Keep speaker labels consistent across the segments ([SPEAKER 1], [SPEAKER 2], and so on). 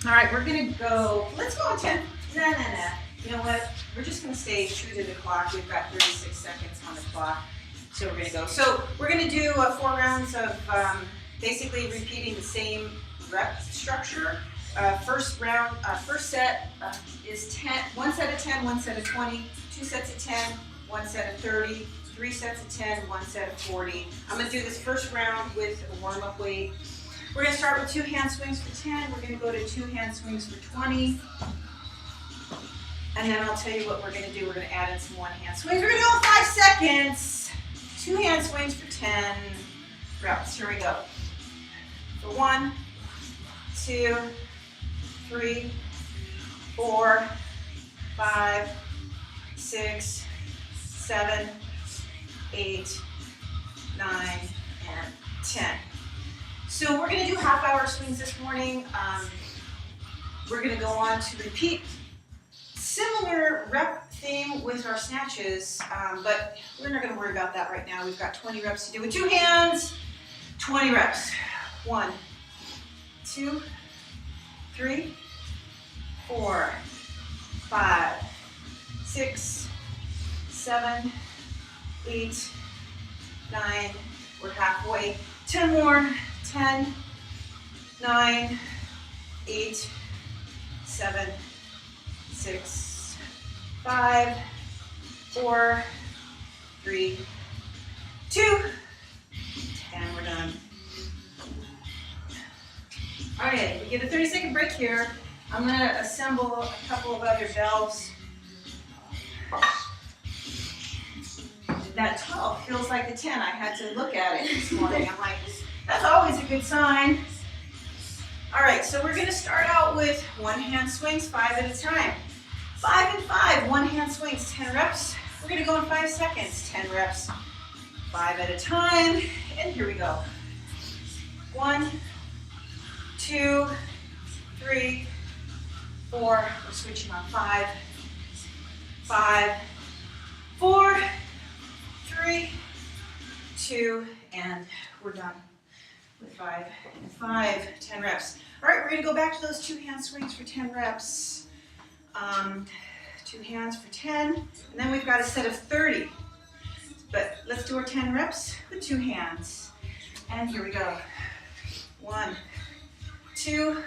[SPEAKER 1] All right, we're gonna go, let's go on 10. Nah. You know what? We're just gonna stay true to the clock. We've got 36 seconds on the clock. So we're gonna go. So we're gonna do 4 rounds of basically repeating the same rep structure. First set is 10, 1 set of 10, 1 set of 20, 2 sets of 10, 1 set of 30, 3 sets of 10, 1 set of 40. I'm gonna do this first round with a warm-up weight. We're gonna start with 2 hand swings for 10. We're gonna go to 2 hand swings for 20. And then I'll tell you what we're gonna do. We're gonna add in some 1 hand swings. We're gonna go 5 seconds. 2 hand swings for 10 reps. Here we go. For 1, 2, 3, 4, 5, 6, 7, 8, 9, and 10. So we're going to do half-hour swings this morning. We're going to go on to repeat similar rep theme with our snatches, but we're not going to worry about that right now. We've got 20 reps to do with 2 hands. 20 reps. 1, 2, 3, 4, 5, 6, 7, 8, 9. We're halfway. 10 more. 10, 9, 8, 7, 6, 5, 4, 3, 2, and we're done. All right, we get a 30-second break here. I'm going to assemble a couple of other bells. That 12 feels like a 10. I had to look at it this morning. I'm like, that's always a good sign. All right, so we're going to start out with 1 hand swings, 5 at a time. 5 and 5, 1 hand swings, 10 reps. We're going to go in 5 seconds, 10 reps, 5 at a time. And here we go. 1, 2, 3, 4. We're switching on 5, 5, 4, 3, 2, and we're done with 5 and 5, 10 reps. All right, we're going to go back to those 2 hand swings for 10 reps. 2 hands for 10, and then we've got a set of 30. But let's do our 10 reps with 2 hands. And here we go. 1, 2,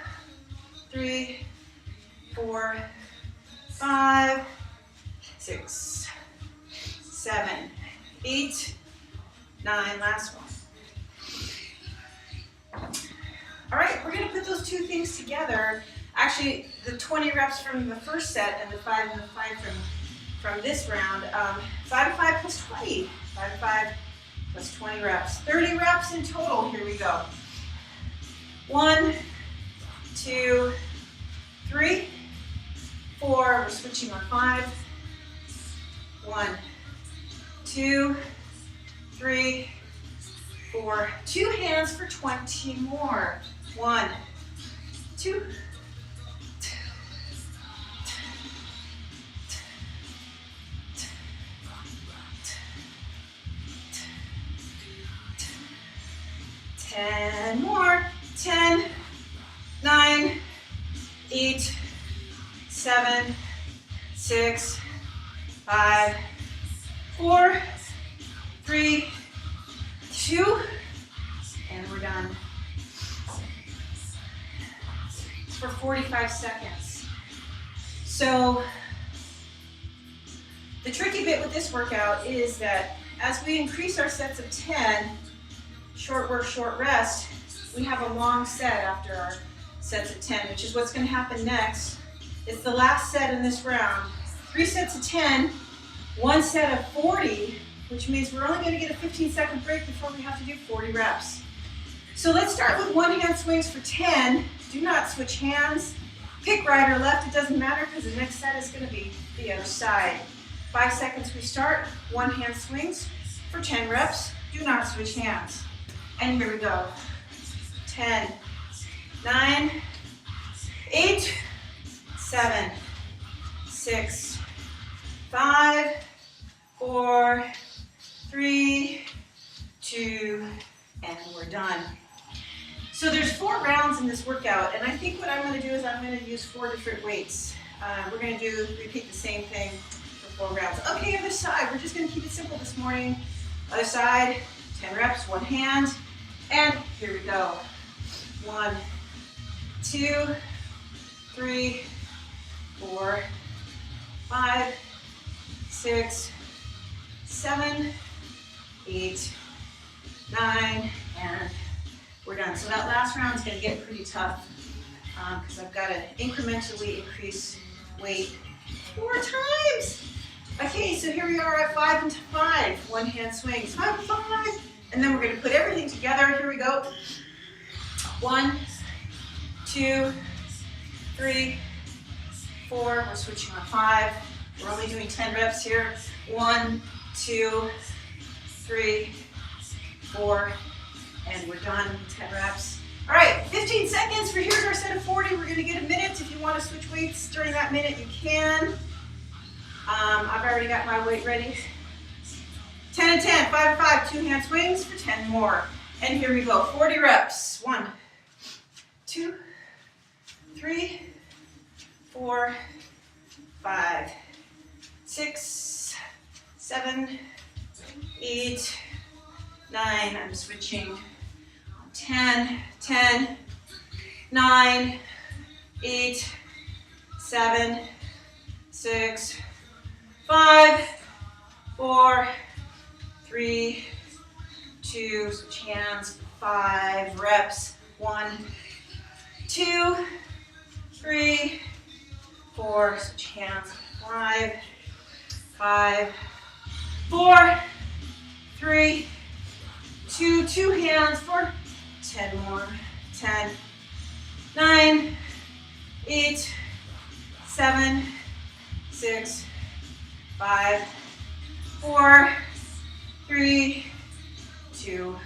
[SPEAKER 1] 3, 4, 5, 6, 7, 8, 9, last one. All right, we're going to put those 2 things together. Actually, the 20 reps from the first set and the 5 and the 5 from this round. 5 and 5 plus 20. 5 and 5 plus 20 reps. 30 reps in total. Here we go. 1, 2, 3, 4. We're switching on 5. 1, 2, 3, 4. 2 hands for 20 more. 1, 2, 10 more. 10, 9, 8, 7, 6, 5, 4, 3, 2, and we're done. For 45 seconds. So the tricky bit with this workout is that as we increase our sets of 10, short work, short rest, we have a long set after our sets of 10, which is what's going to happen next. It's the last set in this round. 3 sets of 10, 1 set of 40, which means we're only going to get a 15-second break before we have to do 40 reps. So let's start with 1 hand swings for 10. Do not switch hands. Pick right or left, it doesn't matter because the next set is going to be the other side. 5 seconds we start, 1 hand swings for 10 reps. Do not switch hands. And here we go. 10, 9, 8, 7, 6, 5, 4, 3, 2, and we're done. So there's 4 rounds in this workout, and I think what I'm going to do is I'm I'm going to use 4 different weights. We're going to repeat the same thing for 4 rounds. Okay, other side. We're just going to keep it simple this morning. Other side, 10 reps, one hand. And here we go. 1, 2, 3, 4, 5, 6, 7, 8, 9, and we're done. So that last round is going to get pretty tough because I've got to incrementally increase weight 4 times. Okay, so here we are at 5 and 5, one hand swings, 5 and 5, and then we're going to put everything together. Here we go. 1, 2, 3, 4. We're switching on 5. We're only doing 10 reps here. 1, 2, 3, 4, and we're done. 10 reps. All right, 15 seconds for here's our set of 40. We're going to get a minute. If you want to switch weights during that minute, you can. I've already got my weight ready. 10 and 10, 5 and 5, 2 hand swings for 10 more. And here we go, 40 reps. 1, 2, 3, 4, 5, 6, 7, 8, 9. I'm switching. 10, 10, 9, 8, 7, 6, 5, 4, 3, 2, switch hands, 5 reps. 1, 2, 3, 4, switch hands, 5, 5, 4, 3, 2, 2 hands for 10 more. 10, 9, 8, 7, 6, 5, 4, 3, 2,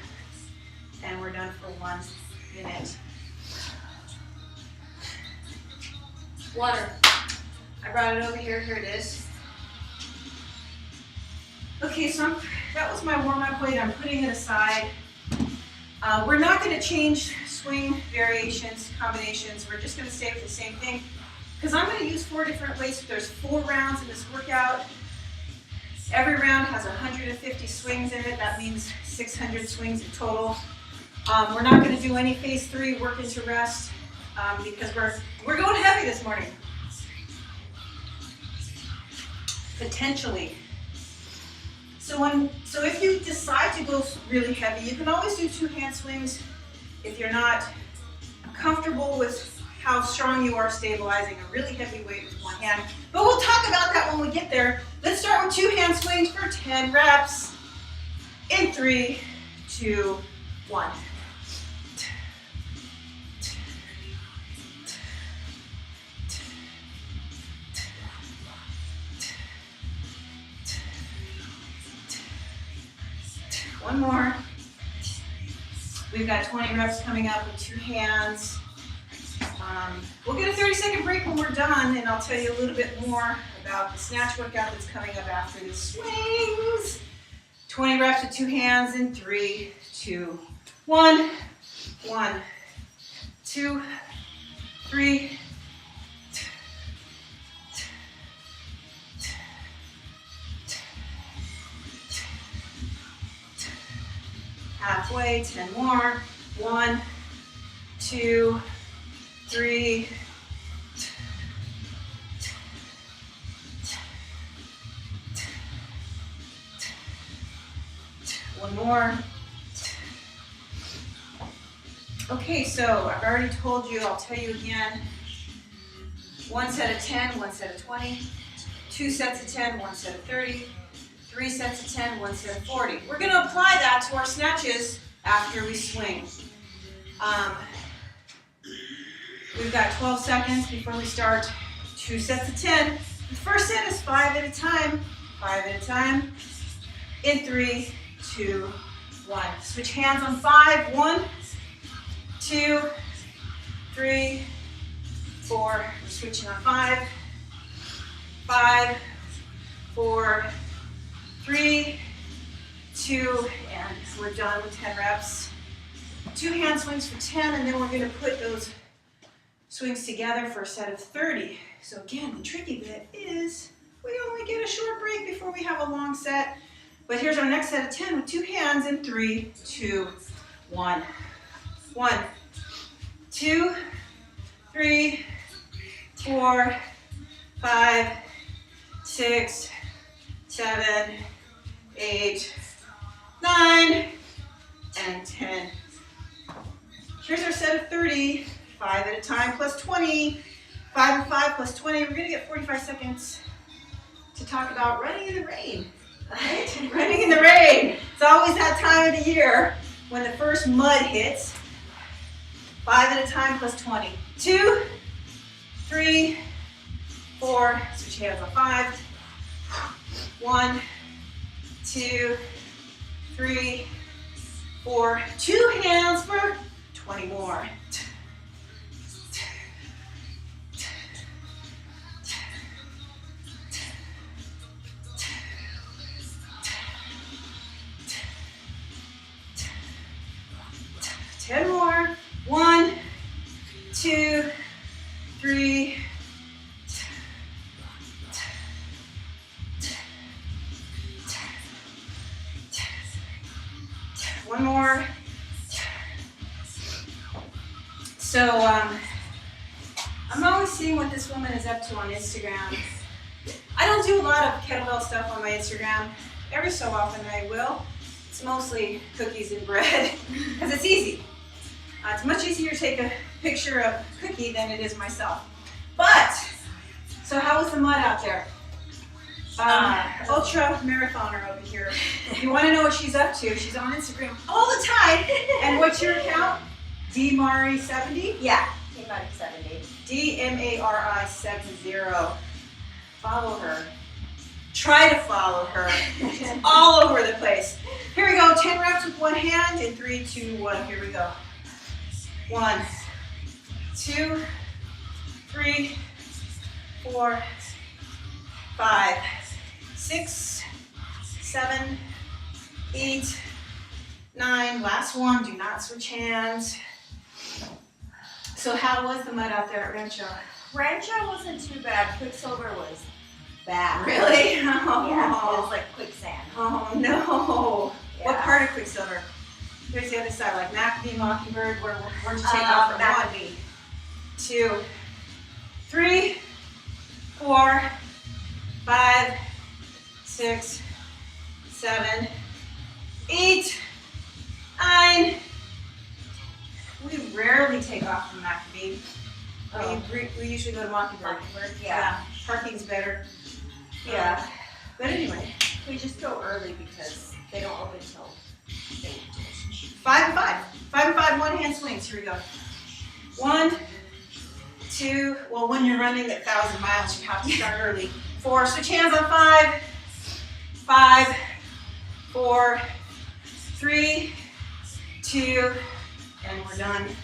[SPEAKER 1] and we're done for 1 minute. Water. I brought it over here. Here it is. Okay, so that was my warm-up weight. I'm putting it aside. We're not going to change swing variations, combinations. We're just going to stay with the same thing because I'm going to use 4 different weights. There's 4 rounds in this workout. Every round has 150 swings in it. That means 600 swings in total. We're not going to do any phase 3 work into rest because we're going heavy this morning. Potentially. So if you decide to go really heavy, you can always do 2 hand swings if you're not comfortable with how strong you are stabilizing a really heavy weight with 1 hand. But we'll talk about that when we get there. Let's start with 2 hand swings for 10 reps. In 3, 2, 1. One more. We've got 20 reps coming up with 2 hands. We'll get a 30-second break when we're done, and I'll tell you a little bit more about the snatch workout that's coming up after the swings. 20 reps with 2 hands in 3, 2, 1. 1, 2, 3. Halfway, 10 more. 1, 2, 3. One more. Okay, so I've already told you, I'll tell you again. 1 set of 10, 1 set of 20. 2 sets of 10, 1 set of 30. 3 sets of 10, 1 set of 40. We're going to apply that to our snatches after we swing. We've got 12 seconds before we start 2 sets of 10. The first set is 5 at a time. 5 at a time. In 3, 2, 1. Switch hands on 5. 1, 2, 3, 4. We're switching on 5. 5, 4, 3, 2, and we're done with 10 reps. 2 hand swings for 10, and then we're going to put those swings together for a set of 30. So again, the tricky bit is we only get a short break before we have a long set. But here's our next set of 10 with 2 hands in 3, 2, 1. 1, 2, 3, 4, 5, 6, 7, 8, 9, and 10. Here's our set of 30, 5 at a time plus 20, 5 and 5 plus 20. We're gonna get 45 seconds to talk about running in the rain. Right? Running in the rain. It's always that time of the year when the first mud hits. 5 at a time plus 20. 2, 3, 4, switch hands on 5. 1, 2, 3, 4. 2 hands for 20 more. 10 more. 1, 2, 3. 1 more. So I'm always seeing what this woman is up to on Instagram. I don't do a lot of kettlebell stuff on my Instagram. Every so often I will. It's mostly cookies and bread because it's easy. It's much easier to take a picture of Cookie than it is myself. But, so how was the mud out there? Ultra marathoner over here. If you want to know what she's up to, she's on Instagram all the time. And what's your account? DMari70?
[SPEAKER 2] Yeah, DMari70.
[SPEAKER 1] DMARI70. Follow her. Try to follow her. She's all over the place. Here we go. 10 reps with 1 hand in 3, 2, 1. Here we go. 1, 2, 3, 4, 5, 6, 7, 8, 9. Last one. Do not switch hands. So how was the mud out there at Rancho?
[SPEAKER 2] Rancho wasn't too bad. Quicksilver was bad.
[SPEAKER 1] Really?
[SPEAKER 2] Oh. Yeah, it was like quicksand.
[SPEAKER 1] Oh no.
[SPEAKER 2] Yeah.
[SPEAKER 1] What part of Quicksilver? Here's the other side, like McAfee, Mockingbird. Where'd you take off from?
[SPEAKER 2] McAfee.
[SPEAKER 1] 2, 3, 4, 5, 6, 7, 8, 9. We rarely take off from McAfee. We usually go to Mockingbird.
[SPEAKER 2] Yeah.
[SPEAKER 1] Parking's better.
[SPEAKER 2] Yeah.
[SPEAKER 1] But anyway.
[SPEAKER 2] We just go early because they don't open till 8.
[SPEAKER 1] 5 and 5. 5 and 5, 1 hand swings. Here we go. 1, 2. Well, when you're running 1,000 miles, you have to start early. 4. Switch hands on 5. 5, 4, 3, 2, and we're done.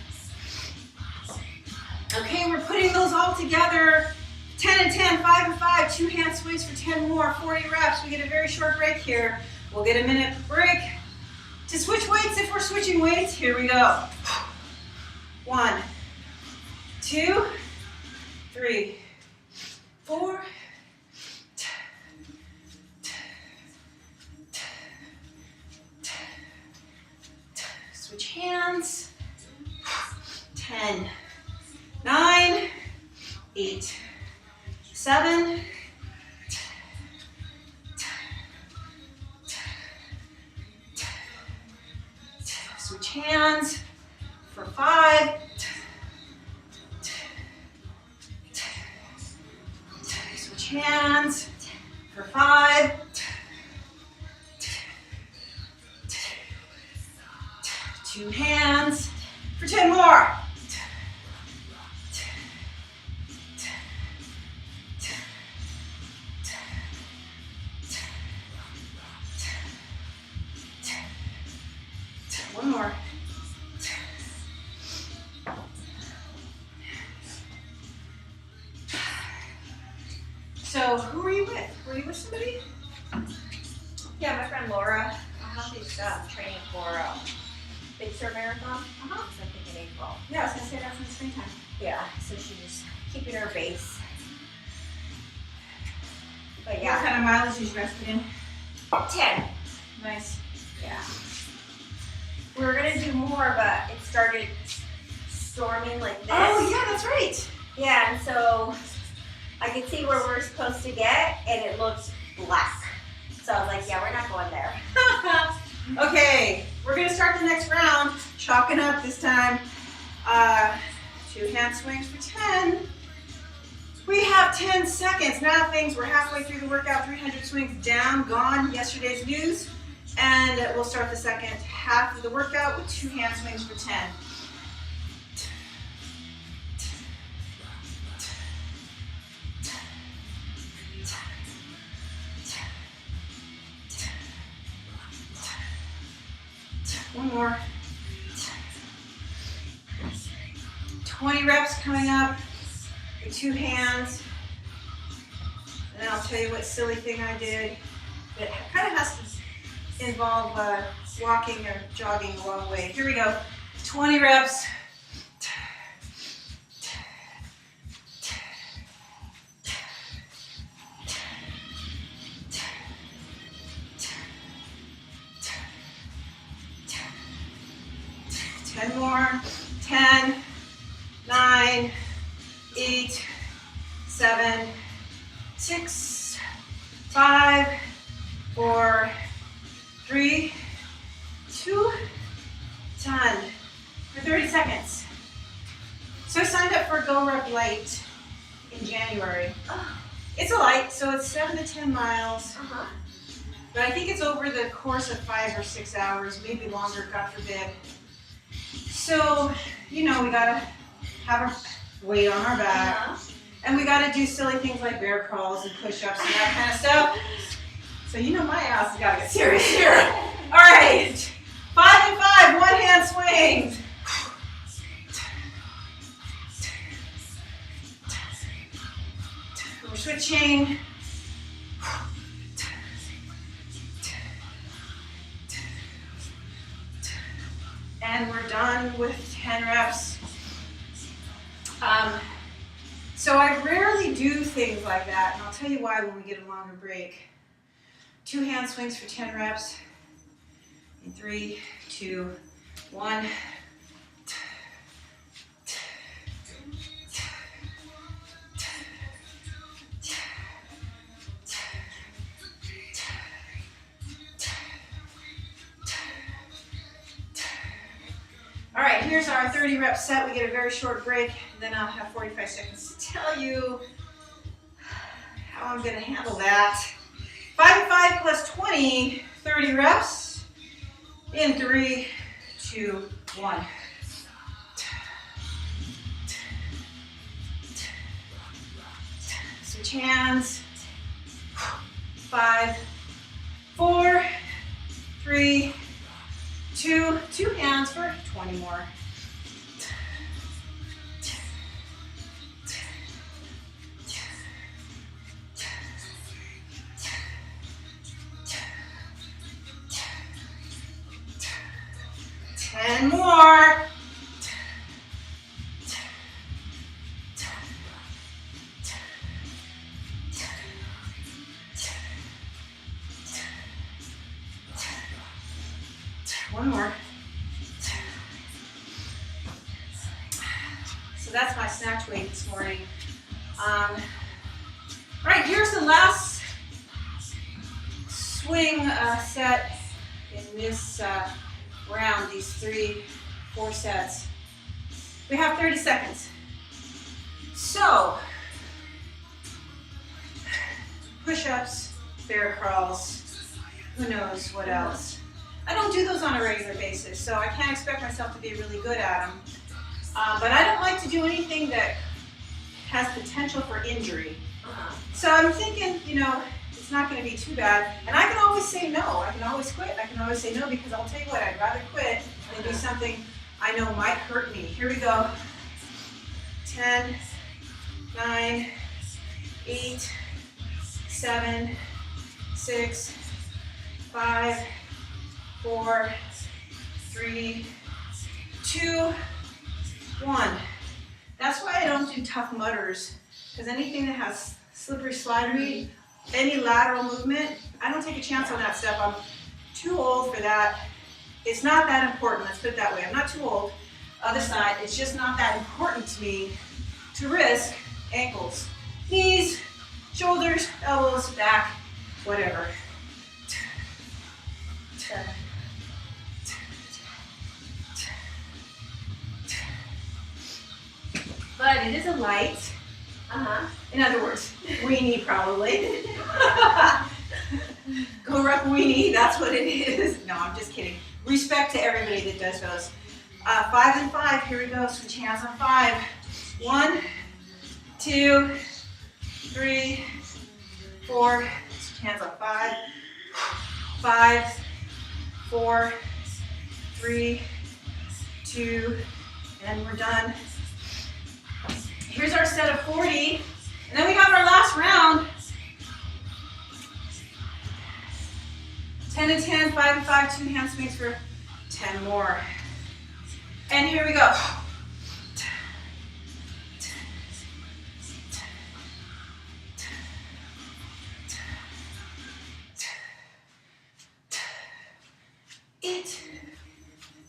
[SPEAKER 1] Okay, we're putting those all together. 10 and 10, 5 and 5, 2 hand swings for 10 more, 40 reps. We get a very short break here. We'll get a minute break to switch weights if we're switching weights. Here we go. 1, 2, 3, 4. Switch hands. 10, 9, 8, 7, 10. Switch hands for 5. Switch hands for 5. 2 hands for 10 more. 1 more. So, who were you with? Were you with somebody?
[SPEAKER 2] Yeah, my friend Laura. She's training for Big Sur Marathon. I think in April.
[SPEAKER 1] Yeah, I was going to say that's in the springtime.
[SPEAKER 2] Yeah, so she's just keeping her base. But
[SPEAKER 1] What
[SPEAKER 2] yeah,
[SPEAKER 1] kind of mileage is you guys put in?
[SPEAKER 2] 10.
[SPEAKER 1] Nice.
[SPEAKER 2] Yeah. We were gonna do more, but it started storming like this.
[SPEAKER 1] Oh yeah, that's right.
[SPEAKER 2] Yeah, and so I could see where we're supposed to get, and it looked black. So I was like, yeah, we're not going there.
[SPEAKER 1] Okay, we're gonna start the next round. Chalking up this time. 2 hand swings for 10. We have 10 seconds. Now things, we're halfway through the workout, 300 swings down, gone, yesterday's news. And we'll start the second half of the workout with 2 hand swings for 10. One more. 20 reps coming up with 2 hands. And then I'll tell you what silly thing I did that kind of has to involve walking or jogging a long way. Here we go. 20 reps. More. 10, 9, 8, 7, 6, 5, 4, 3, 2, done. For 30 seconds. So I signed up for Go Rep Light in January. It's a light, so it's 7 to 10 miles. But I think it's over the course of 5 or 6 hours, maybe longer, God forbid. So, you know, we gotta have our weight on our back, and we gotta do silly things like bear crawls and push-ups and that kind of stuff. So you know my ass has gotta get serious here. All right, 5 and 5, 1 hand swings. We're switching. And we're done with 10 reps. So I rarely do things like that, and I'll tell you why when we get a longer break. 2 hand swings for 10 reps. In 3, 2, 1. All right, here's our 30 rep set. We get a very short break, and then I'll have 45 seconds to tell you how I'm gonna handle that. 5 and 5 plus 20, 30 reps in 3, 2, 1. Switch hands. 5, 4, 3, 2, 2 hands for 20 more. And more. One more. So that's my snatch weight this morning. All right, here's the last swing set in this round, these 3, 4 sets. We have 30 seconds. So, push-ups, bear crawls, who knows what else. I don't do those on a regular basis, so I can't expect myself to be really good at them. But I don't like to do anything that has potential for injury. So I'm thinking, you know, it's not going to be too bad. And I can always say no. I can always quit. I can always say no, because I'll tell you what, I'd rather quit than do something I know might hurt me. Here we go. 10, 9, 8, 7, 6, 5, 4, 3, 2, 1. That's why I don't do tough mutters, because anything that has slippery, slidery, any lateral movement, I don't take a chance on that stuff. I'm too old for that. It's not that important, let's put it that way. I'm not too old. Other side, it's just not that important to me to risk ankles, knees, shoulders, elbows, back, whatever. But it is a light. In other words, weenie probably. Go rep weenie, that's what it is. No, I'm just kidding. Respect to everybody that does those. 5 and 5, here we go. Switch hands on 5. 1, 2, 3, 4. Switch hands on 5. 5, 4, 3, 2, and we're done. Here's our set of 40, and then we have our last round. 10 and 10, 5 and 5, 2 hand swings for 10 more. And here we go. Eight,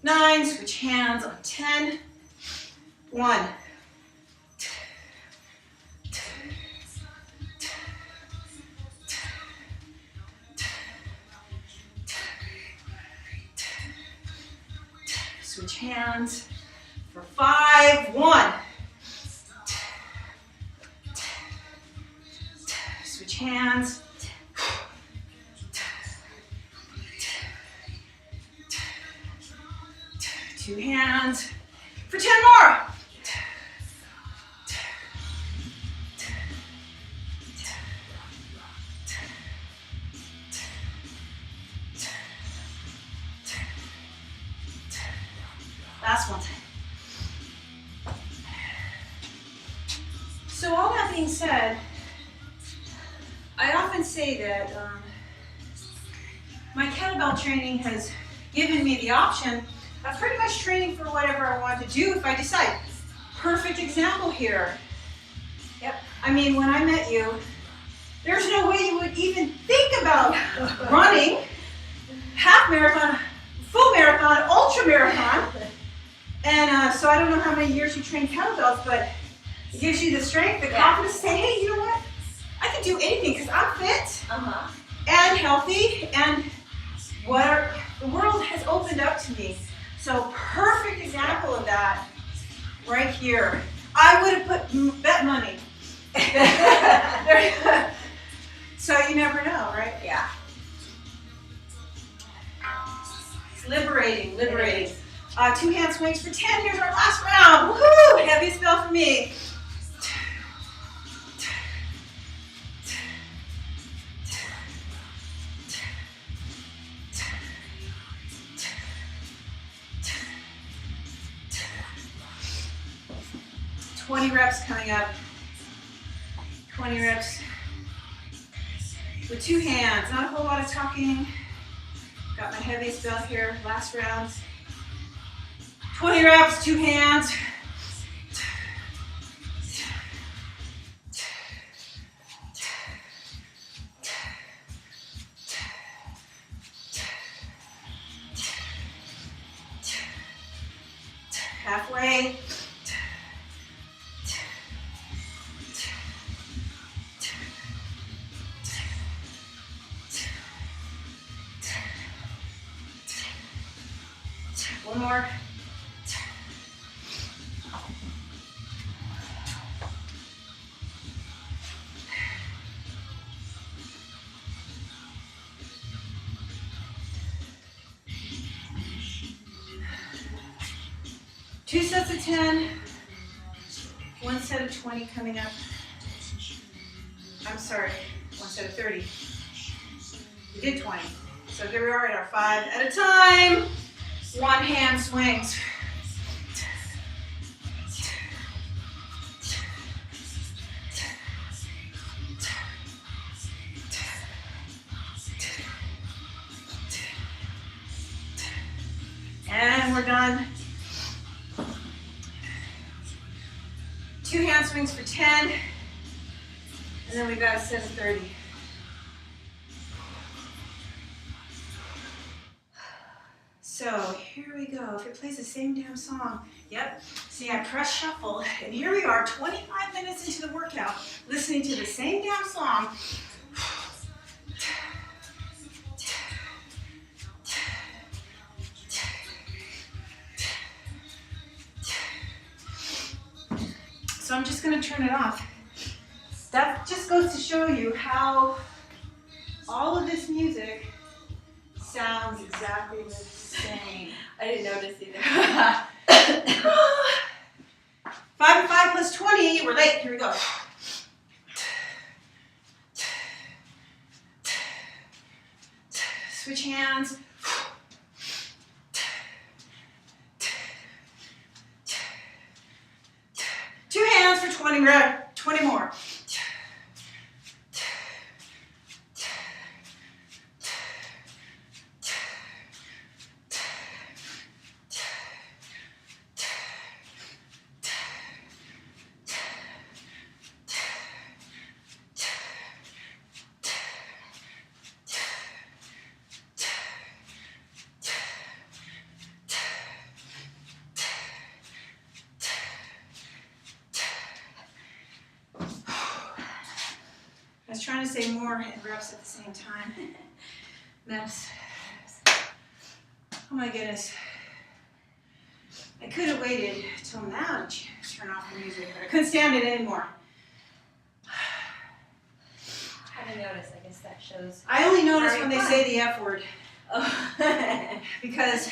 [SPEAKER 1] 9, switch hands on 10. 1, 2, switch hands for 5. 1, switch hands. 2 hands for 10 more. Last one. So all that being said, I often say that my kettlebell training has given me the option of pretty much training for whatever I want to do if I decide. Perfect example here. Yep. I mean, when I met you, there's no way you would even think about running half marathon, full marathon, ultra marathon. And so I don't know how many years you train kettlebells, but it gives you the strength, the confidence to say, hey, you know what? I can do anything because I'm fit and healthy, and the world has opened up to me. So perfect example of that right here. I would have put bet money. So you never know, right? Yeah. It's liberating, liberating. 2 hand swings for 10. Here's our last round. Woohoo! Heaviest bell for me. $20 reps coming up. 20 reps with 2 hands. Not a whole lot of talking. Got my heaviest belt here. Last round. 20 reps, 2 hands. Halfway. One more. Two sets of 10, 1 set of 20 coming up. I'm sorry, 1 set of 30. We did 20. So here we are at our 5 at a time. 1 hand swings. And we're done. hand swings for 10. And then we've got a set of 30. So here we go. If it plays the same damn song, yep. See, I press shuffle, and here we are, 25 minutes into the workout, listening to the same damn song. So I'm just going to turn it off. That just goes to show you how all of this music sounds exactly the same.
[SPEAKER 2] I didn't notice either.
[SPEAKER 1] 5 and 5 plus 20. We're late. Here we go. Switch hands. Two hands for 20 more. I was trying to say more and reps at the same time. Reps. Oh my goodness. I could have waited till now to turn off the music, but I couldn't stand it anymore.
[SPEAKER 2] I didn't notice. I guess that shows.
[SPEAKER 1] I only notice
[SPEAKER 2] Very
[SPEAKER 1] when they
[SPEAKER 2] fun.
[SPEAKER 1] say the F word
[SPEAKER 2] Oh.
[SPEAKER 1] because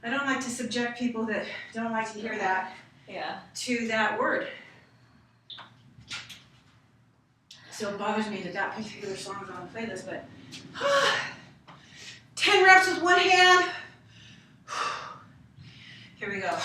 [SPEAKER 1] I don't like to subject people that don't like to hear that
[SPEAKER 2] Yeah.
[SPEAKER 1] to that word. So it bothers me that that particular song's on the playlist, but 10 reps with one hand. Here we go.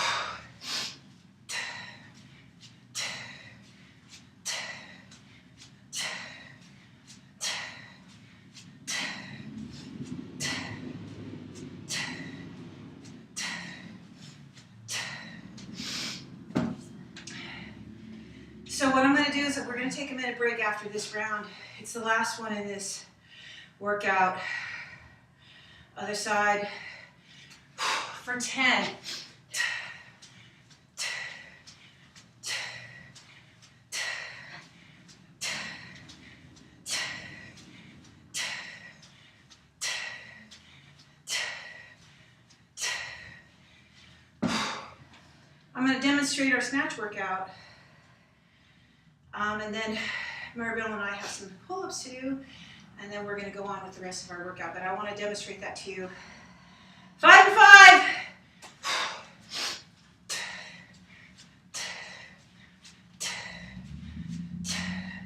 [SPEAKER 1] So what I'm going to do is that we're going to take a minute break after this round. It's the last one in this workout. Other side for 10. I'm going to demonstrate our snatch workout. And then Maribel and I have some pull-ups to do, and then we're going to go on with the rest of our workout. But I want to demonstrate that to you. 5 and 5.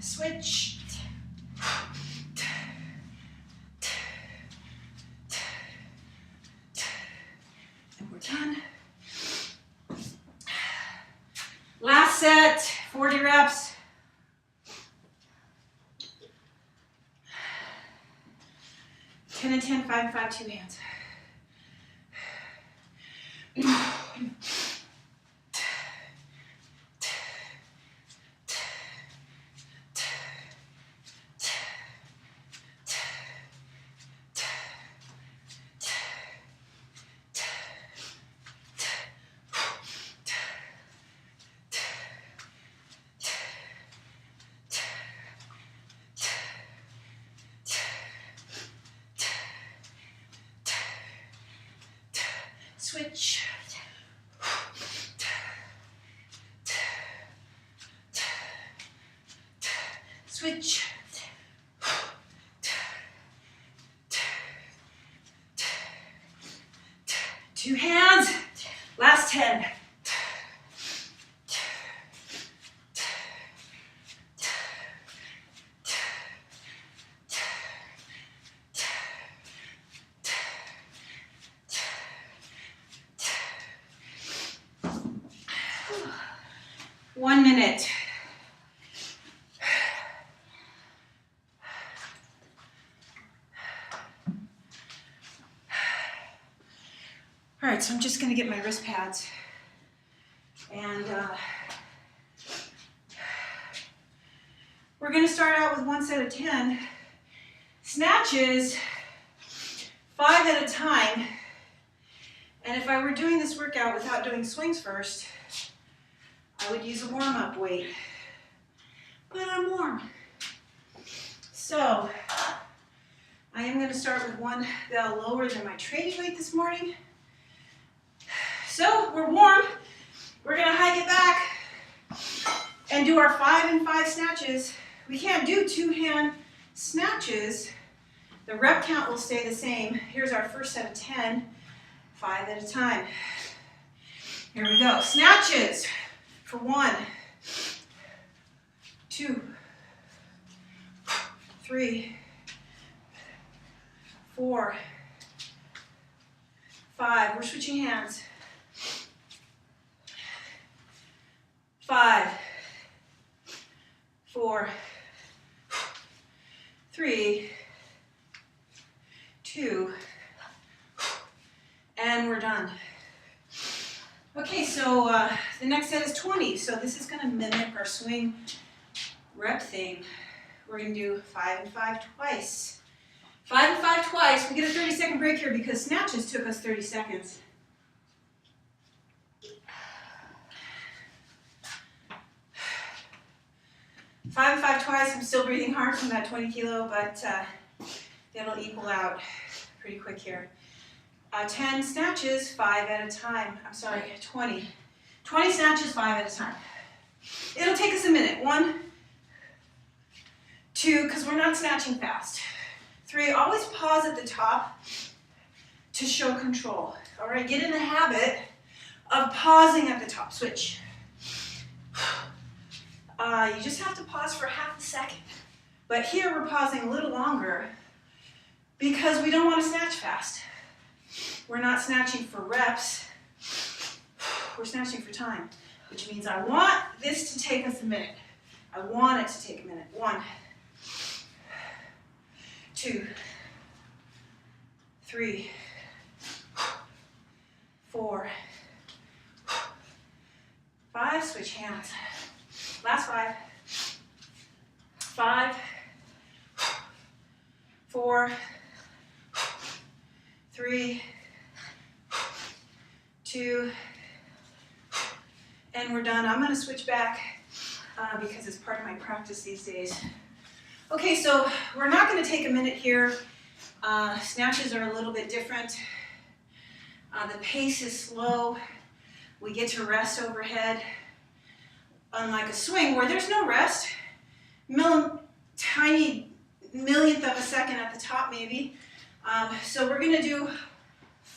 [SPEAKER 1] Switch. And we're done. Last set, 40 reps. 10 and 10, 5 and 5, two hands. Switch. Switch. Two hands. Last 10. One minute. All right, so I'm just going to get my wrist pads and We're gonna start out with 1 set of 10 snatches, 5 at a time. And if I were doing this workout without doing swings first, I would use a warm-up weight. But I'm warm. So, I am gonna start with one bell lower than my training weight this morning. So, we're warm. We're gonna hike it back and do our 5 and 5 snatches. We can't do 2-hand snatches. The rep count will stay the same. Here's our first set of 10, 5 at a time. Here we go. Snatches for 1, 2, 3, 4, 5. We're switching hands. 5, 4, 3, 2, and we're done. Okay, so the next set is 20. So this is going to mimic our swing rep thing. We're going to do 5 and 5 twice. 5 and 5 twice. We get a 30-second break here because snatches took us 30 seconds. 5 and 5 twice. I'm still breathing hard from that 20 kilo, but it'll equal out pretty quick here. 10 snatches, 5 at a time. I'm sorry, 20. 20 snatches, 5 at a time. It'll take us a minute. 1, 2, because we're not snatching fast. 3, always pause at the top to show control. All right, get in the habit of pausing at the top. Switch. You just have to pause for half a second. But here we're pausing a little longer because we don't want to snatch fast. We're not snatching for reps. We're snatching for time, which means I want this to take us a minute. I want it to take a minute. 1, 2, 3, 4, 5. Switch hands. Last 5. 5, 4, 3, 2, and we're done. I'm going to switch back because it's part of my practice these days. Okay, so we're not going to take a minute here. Snatches are a little bit different. The pace is slow. We get to rest overhead. Unlike a swing where there's no rest, tiny millionth of a second at the top maybe. So we're going to do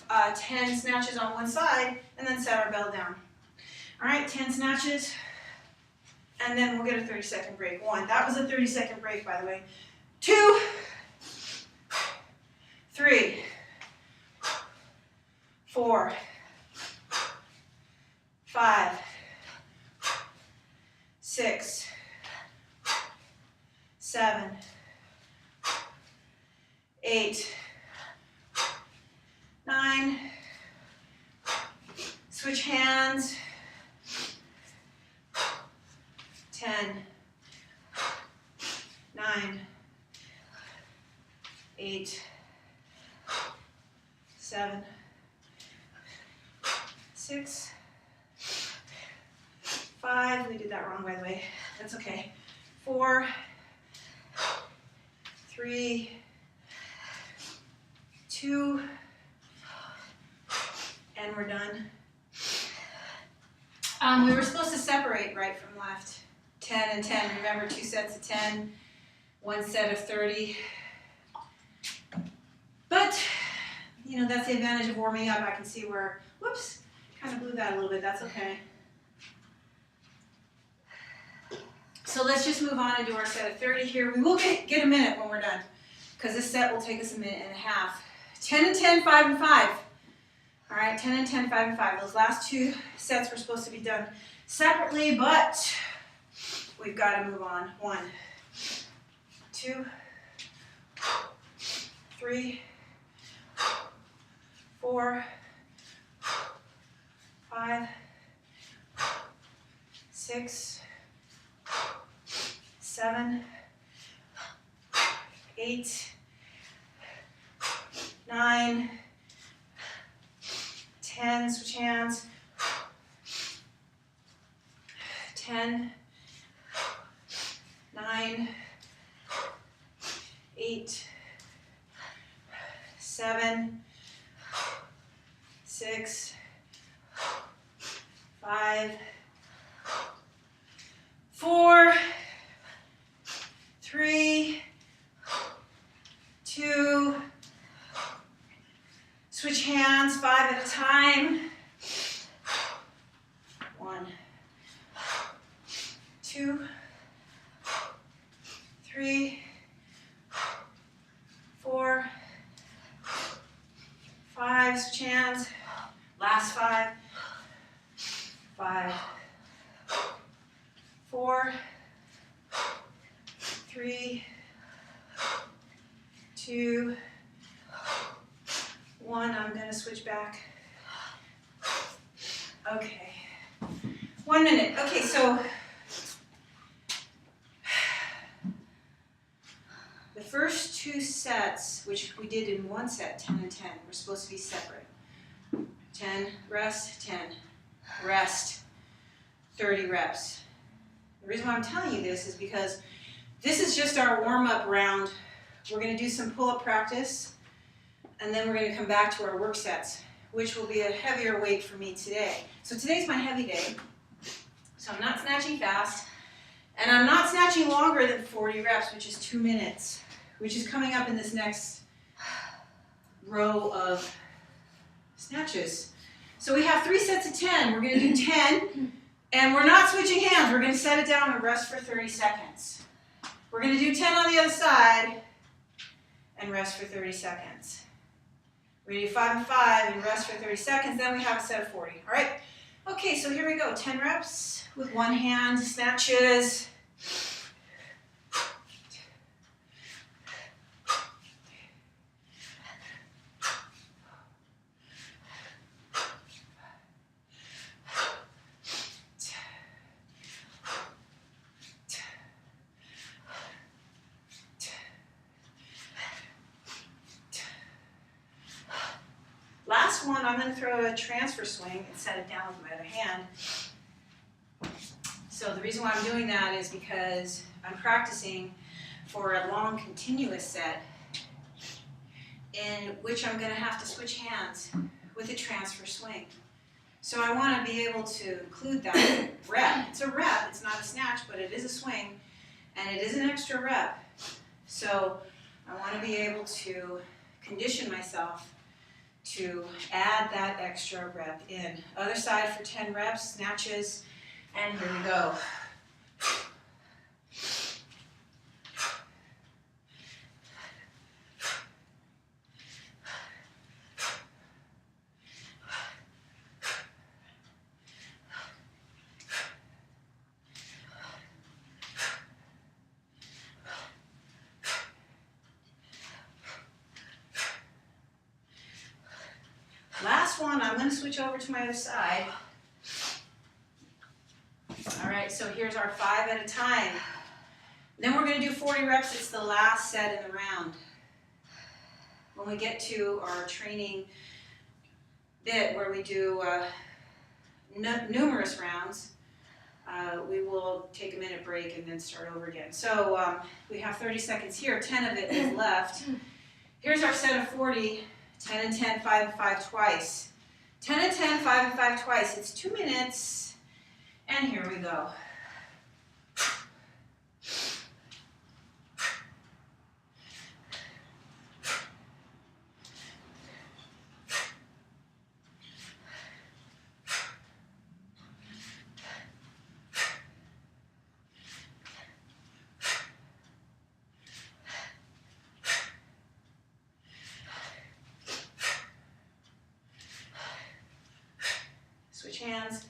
[SPEAKER 1] 10 snatches on one side and then set our bell down. All right, 10 snatches, and then we'll get a 30-second break. 1, that was a 30-second break, by the way. 2, 3, 4, 5, 6, 7, 8, 9. Switch hands. 10, 9, 8, 7, 6, 5. We did that wrong, by the way. That's okay. 4, 3, 2, and we're done. We were supposed to separate right from left. 10 and 10. Remember, 2 sets of 10, 1 set of 30. But, you know, that's the advantage of warming up. I can see where, whoops, kind of blew that a little bit. That's okay. So let's just move on and do our set of 30 here. We will get a minute when we're done, because this set will take us a minute and a half. 10 and 10, 5 and 5. All right, 10 and 10, 5 and 5. Those last 2 sets were supposed to be done separately, but we've got to move on. 1, 2, 3, 4, 5, 6, 7, 8, 9, 10, switch hands, 10, 9, 8, 7, 6, 5, 4, 3, 2, switch hands 5 at a time. 1, 2, 3, 4, 5, switch hands, last 5, 5, 4, 3, 2, 1, I'm going to switch back. Okay, 1 minute. Okay, so the first 2 sets, which we did in one set, 10 and 10, were supposed to be separate. 10, rest, 10, rest, 30 reps. The reason why I'm telling you this is because this is just our warm-up round. We're going to do some pull-up practice, and then we're going to come back to our work sets, which will be a heavier weight for me today. So today's my heavy day, so I'm not snatching fast, and I'm not snatching longer than 40 reps, which is 2 minutes, which is coming up in this next row of snatches. So we have 3 sets of 10. We're going to do 10, and we're not switching hands. We're going to set it down and rest for 30 seconds. We're going to do 10 on the other side and rest for 30 seconds. We're going to do 5 and 5 and rest for 30 seconds. Then we have a set of 40. All right? Okay, so here we go. 10 reps with one hand, snatches. Last one, I'm going to throw a transfer swing and set it down with my other hand. So the reason why I'm doing that is because I'm practicing for a long continuous set in which I'm going to have to switch hands with a transfer swing. So I want to be able to include that rep. It's a rep, it's not a snatch, but it is a swing, and it is an extra rep. So I want to be able to condition myself to add that extra rep in. Other side for 10 reps, snatches, and here we go. Last one, I'm going to switch over to my other side. All right, so here's our 5 at a time. Then we're going to do 40 reps. It's the last set in the round. When we get to our training bit where we do numerous rounds, we will take a minute break and then start over again. So we have 30 seconds here. 10 of it is left. Here's our set of 40. 10 and 10, 5 and 5 twice. 10 and 10, 5 and 5 twice. It's 2 minutes. And here we go. Switch hands,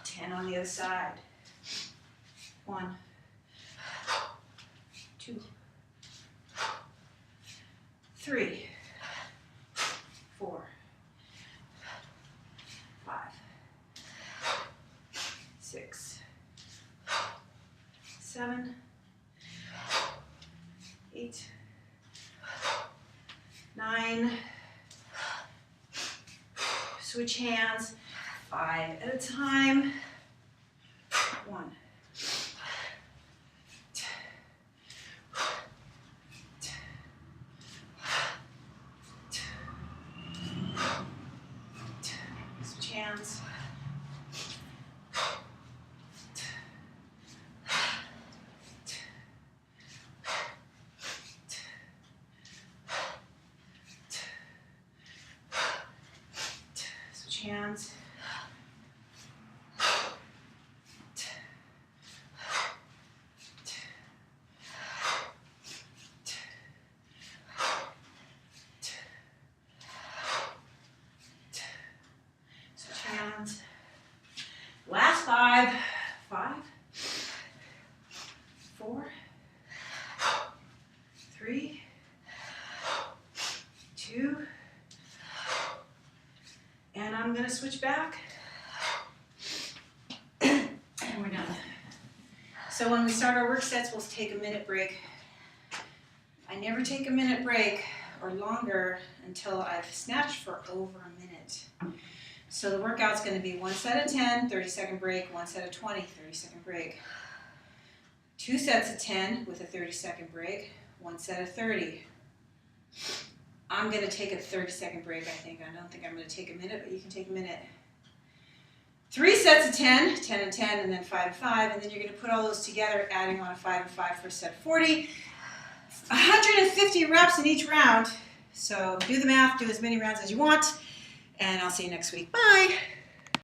[SPEAKER 1] 10 on the other side. 1, 2, 3, 4, 5, 6, 7, 8, 9. Switch hands, 5 at a time. 1. Switch hands. Switch hands. Hands. Last 5. 5, 4, 3, 2, and I'm going to switch back. And we're done. So when we start our work sets, we'll take a minute break. I never take a minute break or longer until I've snatched for over a minute. So the workout's going to be 1 set of 10, 30-second break, 1 set of 20, 30-second break. 2 sets of 10 with a 30-second break, 1 set of 30. I'm going to take a 30-second break, I think. I don't think I'm going to take a minute, but you can take a minute. 3 sets of 10, 10 and 10, and then 5 and 5, and then you're going to put all those together, adding on a 5 and 5 for set 40. 150 reps in each round. So do the math, do as many rounds as you want. And I'll see you next week. Bye.